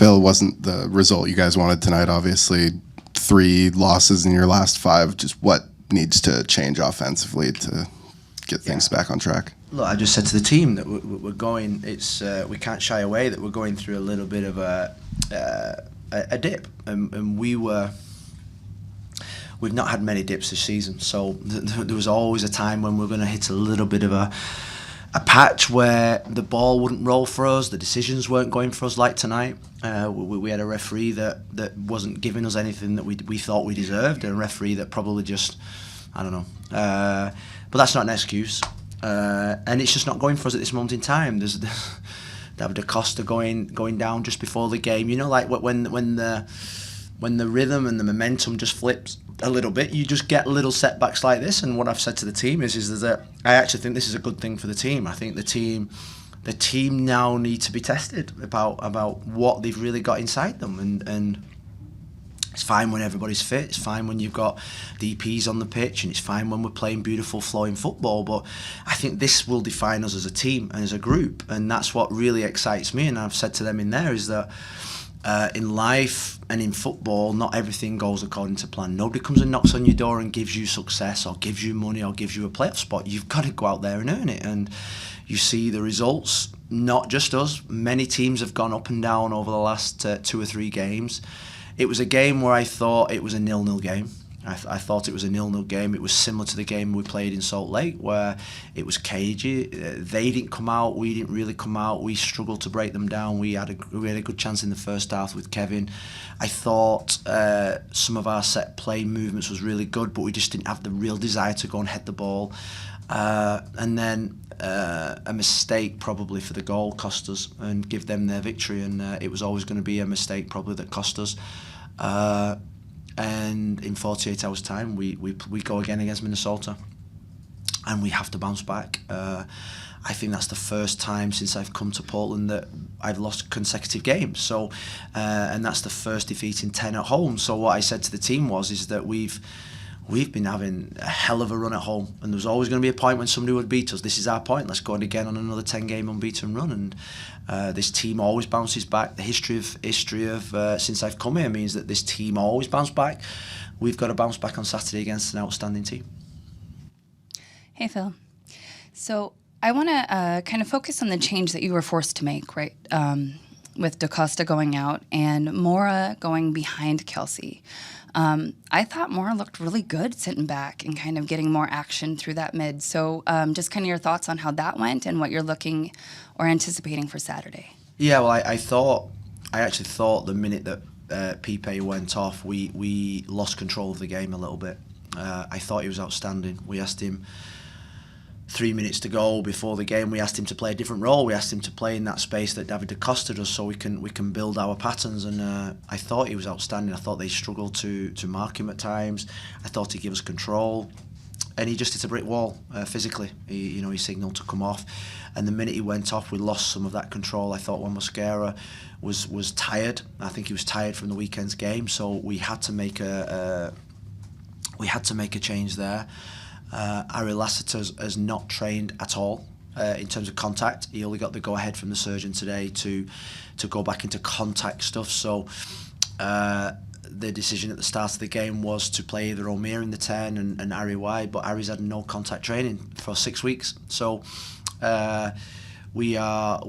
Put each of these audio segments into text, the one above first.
Phil, wasn't the result you guys wanted tonight. Obviously, 3 losses in your last 5. Just what needs to change offensively to get things back on track? Look, I just said to the team that we're going. We can't shy away that we're going through a little bit of a dip, and we've not had many dips this season. So there was always a time when we're going to hit a little bit of a patch where the ball wouldn't roll for us, the decisions weren't going for us like tonight. We had a referee that wasn't giving us anything that we thought we deserved, and a referee that probably just, I don't know. But that's not an excuse. And it's just not going for us at this moment in time. There's David Acosta going down just before the game. You know, like when the rhythm and the momentum just flips a little bit, you just get little setbacks like this. And what I've said to the team is that I actually think this is a good thing for the team. I think the team now need to be tested about what they've really got inside them, and it's fine when everybody's fit, it's fine when you've got DPs on the pitch, and it's fine when we're playing beautiful flowing football, but I think this will define us as a team and as a group, and that's what really excites me. And I've said to them in there is that in life and in football, not everything goes according to plan. Nobody comes and knocks on your door and gives you success or gives you money or gives you a playoff spot. You've got to go out there and earn it, and you see the results. Not just us, many teams have gone up and down over the last 2 or 3 games. It was a game where I thought it was a 0-0 game. I thought it was a 0-0 game. It was similar to the game we played in Salt Lake, where it was cagey. They didn't come out. We didn't really come out. We struggled to break them down. We had a good chance in the first half with Kevin. I thought some of our set play movements was really good, but we just didn't have the real desire to go and head the ball. And then a mistake probably for the goal cost us and give them their victory, and it was always going to be a mistake probably that cost us. And in 48 hours time we go again against Minnesota, and we have to bounce back. I think that's the first time since I've come to Portland that I've lost consecutive games. So, and that's the first defeat in 10 at home. So what I said to the team is that we've been having a hell of a run at home, and there was always going to be a point when somebody would beat us. This is our point. Let's go again on another 10-game unbeaten run, and this team always bounces back. The history of since I've come here means that this team always bounce back. We've got to bounce back on Saturday against an outstanding team. Hey, Phil. So I want to kind of focus on the change that you were forced to make, right? With DaCosta going out and Mora going behind Kelsey. I thought Mora looked really good sitting back and kind of getting more action through that mid. So just kind of your thoughts on how that went and what you're looking or anticipating for Saturday. Yeah, well, I actually thought the minute that Pipe went off, we lost control of the game a little bit. I thought he was outstanding. We asked him 3 minutes to go before the game. We asked him to play a different role. We asked him to play in that space that David Acosta does, so we can build our patterns. And I thought he was outstanding. I thought they struggled to mark him at times. I thought he'd give us control, and he just hit a brick wall physically. He signalled to come off, and the minute he went off, we lost some of that control. I thought Juan Mosquera was tired. I think he was tired from the weekend's game, so we had to make a change there. Ari Lassiter has not trained at all in terms of contact. He only got the go-ahead from the surgeon today to go back into contact stuff. So the decision at the start of the game was to play either Omir in the 10 and Ari wide, but Ari's had no contact training for 6 weeks. So we are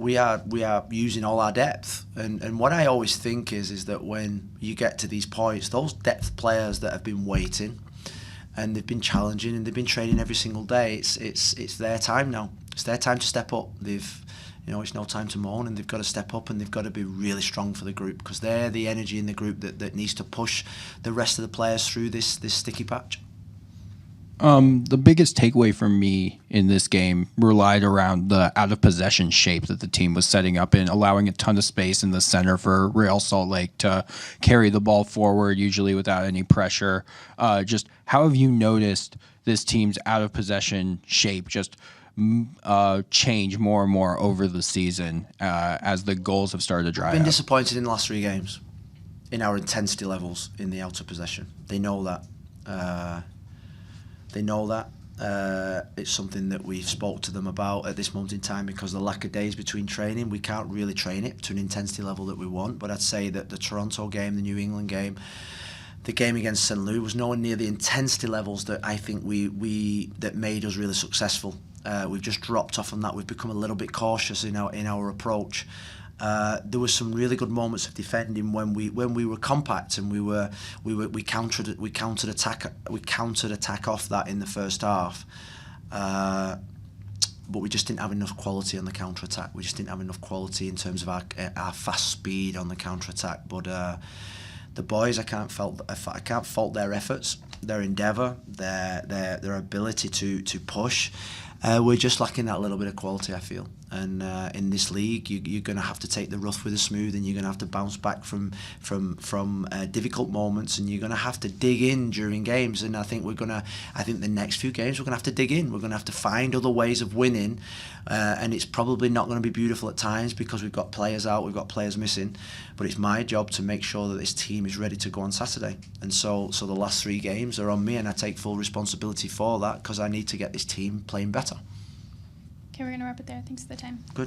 using all our depth. And what I always think is that when you get to these points, those depth players that have been waiting, and they've been challenging and they've been training every single day, it's their time now. It's their time to step up. It's no time to moan, and they've got to step up, and they've got to be really strong for the group, because they're the energy in the group that needs to push the rest of the players through this sticky patch. The biggest takeaway for me in this game relied around the out-of-possession shape that the team was setting up in, allowing a ton of space in the center for Real Salt Lake to carry the ball forward, usually without any pressure. Just how have you noticed this team's out-of-possession shape just change more and more over the season as the goals have started to dry up? I've been disappointed in the last 3 games in our intensity levels in the out-of-possession. They know that. It's something that we've spoke to them about at this moment in time because of the lack of days between training. We can't really train it to an intensity level that we want. But I'd say that the Toronto game, the New England game, the game against St. Louis was nowhere near the intensity levels that I think that made us really successful. We've just dropped off on that. We've become a little bit cautious in our approach. There were some really good moments of defending when we were compact and we countered attack off that in the first half. But we just didn't have enough quality on the counter attack. We just didn't have enough quality in terms of our fast speed on the counter attack. But the boys, I can't fault their efforts, their endeavour, their ability to push. We're just lacking that little bit of quality, I feel. And in this league, you're going to have to take the rough with the smooth, and you're going to have to bounce back from difficult moments, and you're going to have to dig in during games. And I think the next few games we're going to have to dig in. We're going to have to find other ways of winning, and it's probably not going to be beautiful at times because we've got players out, we've got players missing. But it's my job to make sure that this team is ready to go on Saturday. And so the last 3 games are on me, and I take full responsibility for that because I need to get this team playing better. Okay, we're going to wrap it there. Thanks for the time. Good.